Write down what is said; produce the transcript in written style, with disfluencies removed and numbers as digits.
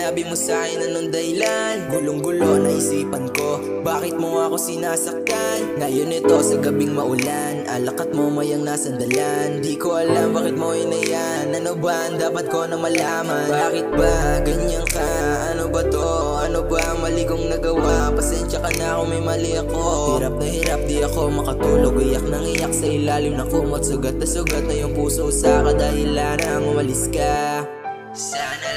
sinabi mo sa'kin anong dahilan? Gulong-gulo na isipan ko, bakit mo ako sinasaktan? Ngayon ito sa gabing maulan, alakat mo mayang nasandalan. Di ko alam bakit mo inayan, ano ba ang dapat ko na malaman? Bakit ba ganyan ka? Ano ba to? Ano ba ang mali kong nagawa? Pasensya ka na kung may mali ako. Hirap na hirap di ako makatulog, iyak nang iyak sa ilalim ng kumot. Sugat na yung puso sa kadahilan nang umalis ka. Sana